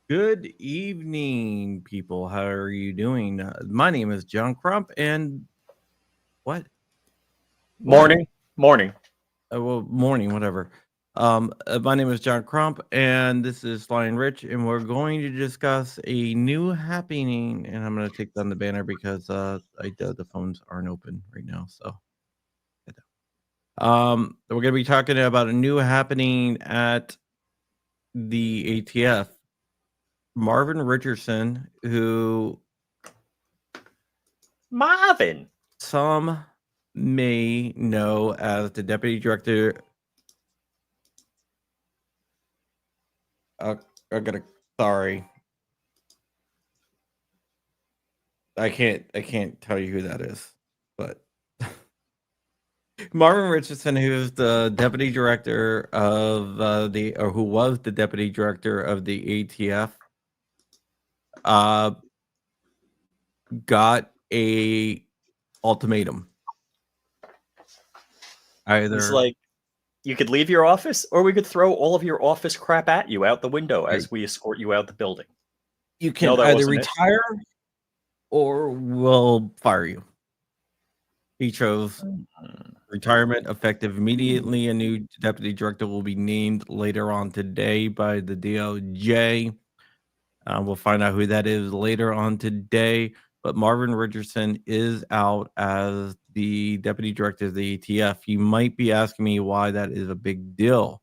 Good evening, people. How are you doing? My name is John Crump, and what? What? Morning. Morning. Well, morning, whatever. My name is John Crump, and this is Flying Rich, and we're going to discuss a new happening. And I'm going to take down the banner because the phones aren't open right now. So, we're going to be talking about a new happening at the ATF. Marvin Richardson, who Marvin. some may know as the deputy director. I gotta. Sorry, I can't tell you who that is, but Marvin Richardson, who is the deputy director of who was the deputy director of the ATF, got a ultimatum. It's like you could leave your office, or we could throw all of your office crap at you out the window as we escort you out the building. You can either retire or we'll fire you. He chose retirement effective immediately. A new deputy director will be named later on today by the DOJ. We'll find out who that is later on today. But Marvin Richardson is out as the deputy director of the ATF. You might be asking me why that is a big deal.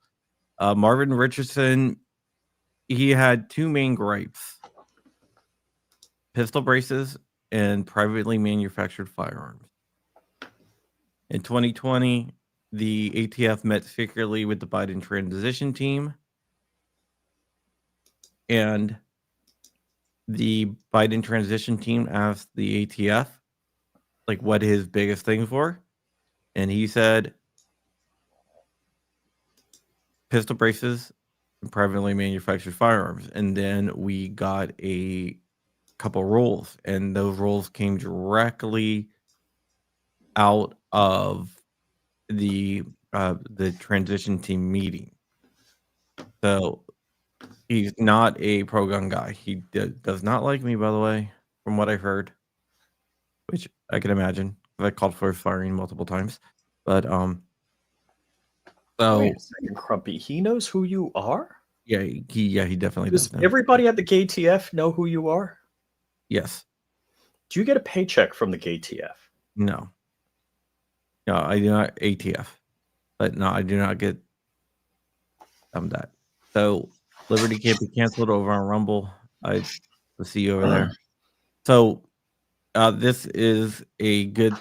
Marvin Richardson, he had two main gripes: pistol braces and privately manufactured firearms. In 2020, the ATF met secretly with the Biden transition team, and the Biden transition team asked the ATF, like, what his biggest things were, and he said pistol braces and privately manufactured firearms. And then we got a couple rules, and those rules came directly out of the transition team meeting. So he's not a pro gun guy. He does not like me, by the way, from what I've heard, which I can imagine. I called for firing multiple times, but so wait a second, Crumpy. He knows who you are. Yeah, he definitely does. Does Everybody at the ATF know who you are? Yes. Do you get a paycheck from the ATF? No, I do not ATF, but no, I do not get that. So Liberty can't be canceled over on Rumble. I will see you over there. So this is a good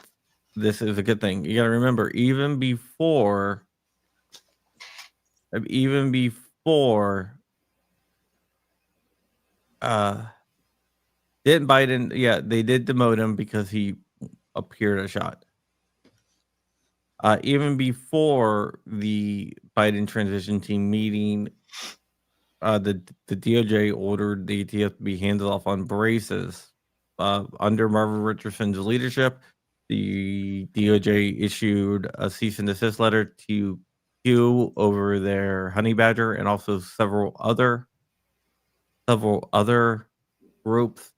thing. You got to remember, even before didn't Biden, they did demote him because he appeared a shot. Even before the Biden transition team meeting, the DOJ ordered the ATF to be handed off on braces. Under Marvin Richardson's leadership, the DOJ issued a cease and desist letter to Q over their honey badger and also several other groups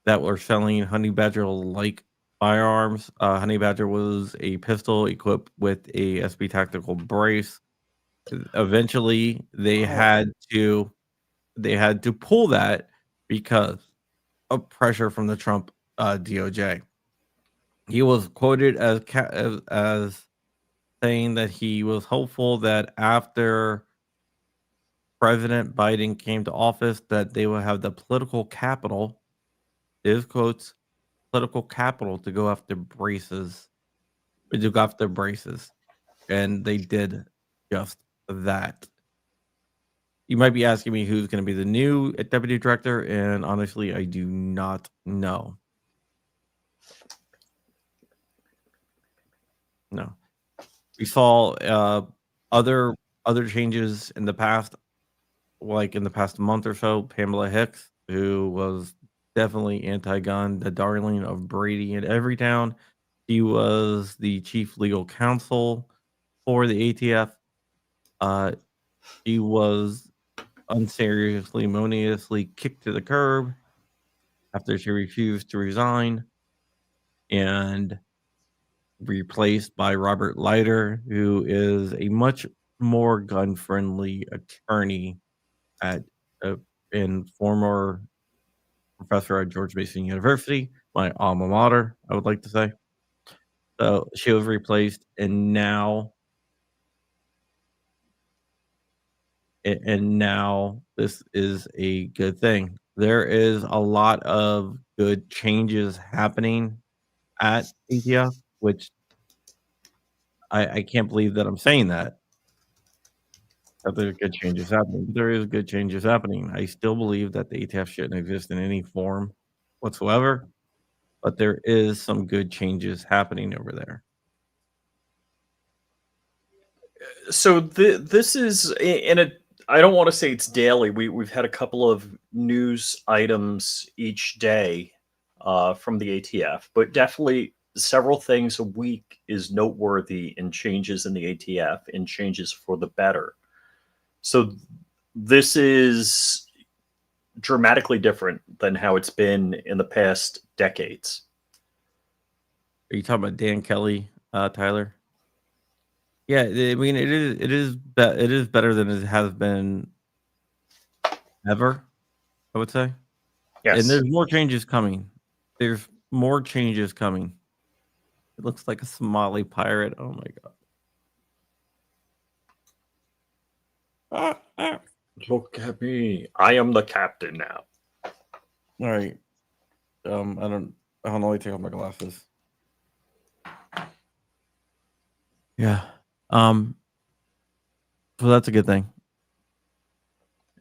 that were selling honey badger like firearms. Honey badger was a pistol equipped with a SB tactical brace. Eventually, they had to pull that because of pressure from the Trump DOJ. He was quoted as saying that he was hopeful that after President Biden came to office, that they will have the political capital, his quotes, political capital to go after braces, and they did just that. You might be asking me who's going to be the new deputy director, and honestly, I do not know. No, we saw other changes in the past, like in the past month or so. Pamela Hicks, who was definitely anti-gun, the darling of Brady in Everytown. He was the chief legal counsel for the ATF. He was unceremoniously kicked to the curb after she refused to resign and replaced by Robert Leiter, who is a much more gun-friendly attorney at and former professor at George Mason University, my alma mater, I would like to say. So she was replaced, and now this is a good thing. There is a lot of good changes happening at ATF, which I can't believe that I'm saying that there are good changes happening. There is good changes happening. I still believe that the ATF shouldn't exist in any form whatsoever, but there is some good changes happening over there. So this is in a. I don't want to say it's daily. We've had a couple of news items each day from the ATF, but definitely several things a week is noteworthy in changes in the ATF and changes for the better. So this is dramatically different than how it's been in the past decades. Are you talking about Dan Kelly, Tyler? Yeah, I mean it is better than it has been ever, I would say. Yes. And there's more changes coming. There's more changes coming. It looks like a Somali pirate. Oh my god. Look at me. I am the captain now. All right. I don't know. Let me take off my glasses. Yeah. So that's a good thing.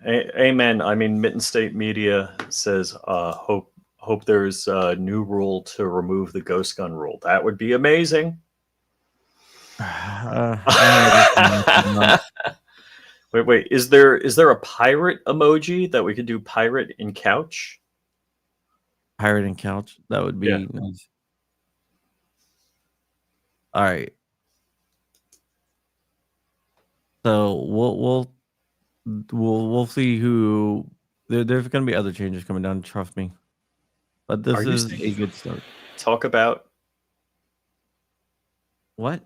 Amen. I mean, Mitten State Media says, hope there's a new rule to remove the ghost gun rule. That would be amazing. Wait. Is there a pirate emoji that we could do pirate in couch? Pirate in couch. That would be nice. All right. So we'll see who. There's going to be other changes coming down. Trust me. But this is a good start. Talk about what?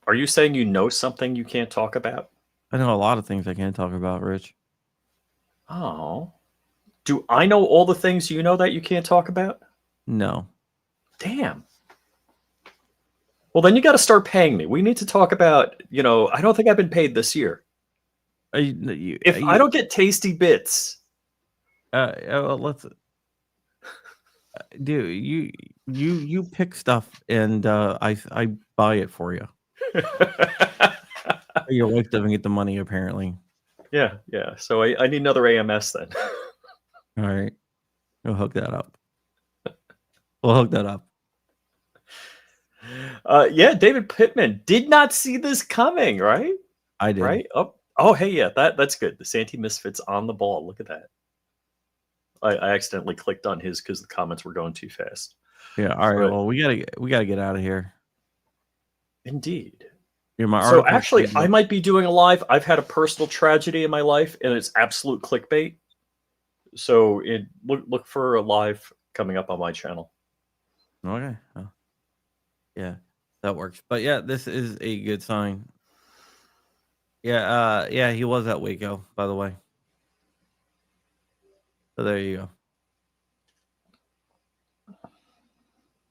Are you saying you know something you can't talk about? I know a lot of things I can't talk about, Rich. Oh. Do I know all the things you know that you can't talk about? No. Damn. Well, then you got to start paying me. We need to talk about, I don't think I've been paid this year. If I don't get tasty bits. Let's. Dude, you pick stuff and I buy it for you. Your wife doesn't get the money, apparently. Yeah. So I need another AMS then. All right. We'll hook that up. We'll hook that up. Yeah, David Pittman did not see this coming, right? I did. Right? Oh, hey, yeah, that's good. The Santee Misfits on the ball. Look at that. I accidentally clicked on his because the comments were going too fast. Yeah. All right. Well, we gotta get out of here. Indeed. So actually, I might be doing a live. I've had a personal tragedy in my life, and it's absolute clickbait. So look for a live coming up on my channel. Okay. Oh. Yeah, that works. But yeah, this is a good sign. Yeah. He was at Waco, by the way. So there you go.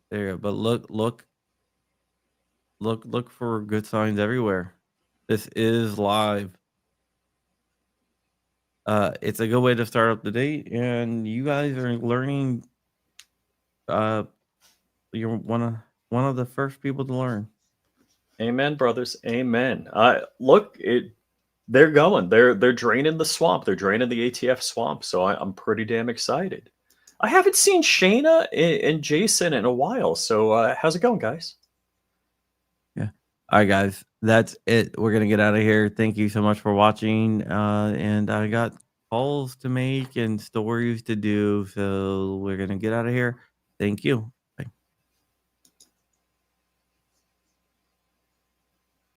There you go. But look for good signs everywhere. This is live. It's a good way to start up the date, and you guys are learning. You're one of the first people to learn. Amen, brothers. Amen. Look, they're going. They're draining the swamp. They're draining the ATF swamp. So I'm pretty damn excited. I haven't seen Shayna and Jason in a while. So how's it going, guys? Yeah. All right, guys. That's it. We're gonna get out of here. Thank you so much for watching. And I got calls to make and stories to do. So we're gonna get out of here. Thank you.